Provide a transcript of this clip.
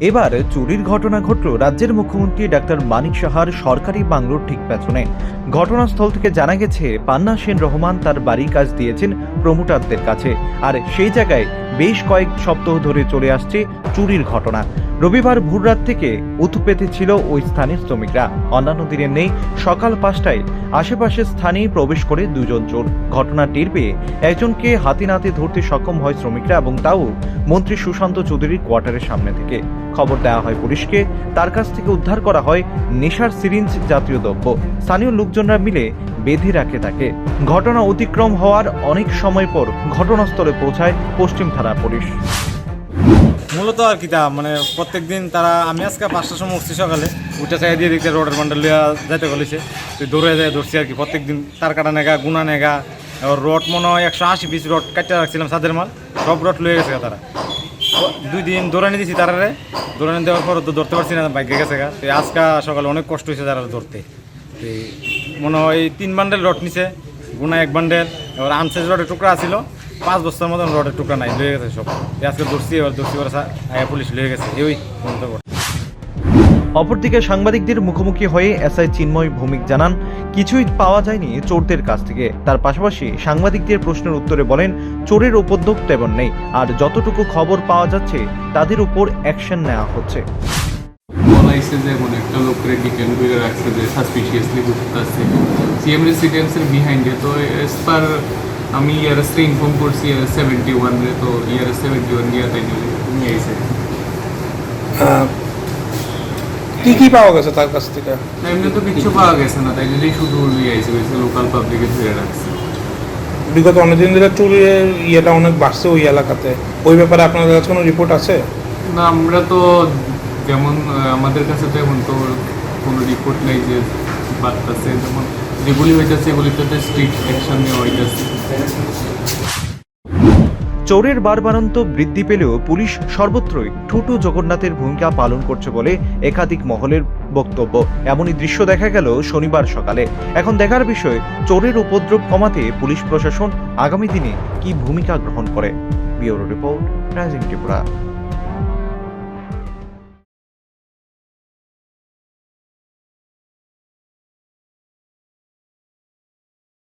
এবার চুরির ঘটনা ঘটল রাজ্যের মুখ্যমন্ত্রী ডাক্তার মানিক সাহার সরকারি বাংলোর ঠিক পেছনে। ঘটনাস্থল থেকে জানা গেছে পান্না সেন রহমান তার বাড়ির কাজ দিয়েছেন প্রমোটারদের কাছে, আর সেই জায়গায় বেশ কয়েক সপ্তাহ ধরে চলে আসছে চুরির ঘটনা। রবিবার ভোররাত থেকে উথু পেতে ছিল ওই স্থানীয় শ্রমিকরা। অন্যান্য দিনের নেই সকাল 5টায় আশেপাশের স্থানে প্রবেশ করে দুজন চোর। ঘটনা টের পেয়ে একজনকে হাতে নাতে ধরতে সক্ষম হয় শ্রমিকরা, এবং তাও মন্ত্রী সুশান্ত চৌধুরীর কোয়ার্টারের সামনে থেকে। খবর দেওয়া হয় পুলিশকে। তার কাছ থেকে উদ্ধার করা হয় নেশার সিরিঞ্জ জাতীয় দ্রব্য। স্থানীয় লোকজনরা মিলে বেঁধে রাখে তাকে। ঘটনা অতিক্রম হওয়ার অনেক সময় পর ঘটনাস্থলে পৌঁছায় পশ্চিম থানা পুলিশ। মূলত আর কি মানে প্রত্যেকদিন তারা, আমি আজকে 5টার সময় উঠছি সকালে, উঠে চাই দিয়ে দেখতে রোডের বান্ডাল লিয়া যাইতে বলেছে, তুই দৌড়ে যায় ধরছি আর কি। প্রত্যেকদিন তার কাটা নেগা গুনা নেগা রড মনে হয় 180 পিস রড কাটতে রাখছিলাম সাদের মাল, সব রড লয়ে গেছে তারা। 2 দিন দৌড়ানি দিয়েছি তারারে, দৌড়ানি দেওয়ার পর তো ধরতে পারছি না, বাইকে গেছে গা। তো আজকে সকালে অনেক কষ্ট হয়েছে তারা ধরতে। তো মনে হয় 3 বান্ডেল রড নিছে, গুনা 1 বান্ডেল, এবার আনসেজ রডের টুকরা আছিল 5 বস্তার মতন রডের টুকরা নাই, লয়ে গেছে সব। আজকে ধরছি, এবার ধরছি পুলিশ লয়ে গেছে। এই অপরদিকে সাংবাদিকদের মুখোমুখি হয়ে এসআই চিন্ময় ভৌমিক জানান, কিছুই পাওয়া যায়নি চোরদের কাছ থেকে। তার পাশাপাশি সাংবাদিকদের প্রশ্নের উত্তরে বলেন, চোরের উপদ্রব তেমন নেই, আর যতটুকু খবর পাওয়া যাচ্ছে তাদের উপর অ্যাকশন নেওয়া হচ্ছে। বলাইছে যে এমন একটা লোকের ডিটেন করে রাখছে যে সাসপিশিয়াসলি ঘুরতেছে সিএম রেসিডেন্সের বিহাইন্ডে। তো এস পার আমি ইয়ারএসকে ইনফর্ম করছি, ইয়ারএস 71 রে, তো ইয়ারএস 71 গিয়া তাই নিয়ে আইছে। কি পাওয়া গেছে তার কাছ থেকে? এমনি তো কিছু পাওয়া গেছে না, তাই যদি শুধু নিয়ে আইছে, লোকাল পাবলিকে ধরে রাখছে। বিগত অনেকদিন ধরে চুরির ইয়েটা অনেক বাড়ছে ওই এলাকাতে, ওই ব্যাপারে আপনাদের কাছে কোনো রিপোর্ট আছে? না, আমরা তো যেমন আমাদের কাছে তো এমন তো কোনো রিপোর্ট নেই যে বাড়তেছে। যেমন যেগুলি হইতেছে এগুলিতে স্ট্রিক্ট অ্যাকশন নেওয়া হইতেছে। চোরের বারবারন্ত বৃদ্ধি পেলেও পুলিশ সর্বত্রই ঠুটু জগন্নাথের ভূমিকা পালন করছে বলে একাধিক মহলের বক্তব্য। এমনই দৃশ্য দেখা গেল শনিবার সকালে। এখন দেখার বিষয়, চোরের উপদ্রব কমাতে পুলিশ প্রশাসন আগামী দিনে কি ভূমিকা গ্রহণ করে। Bureau report, rising Tripura.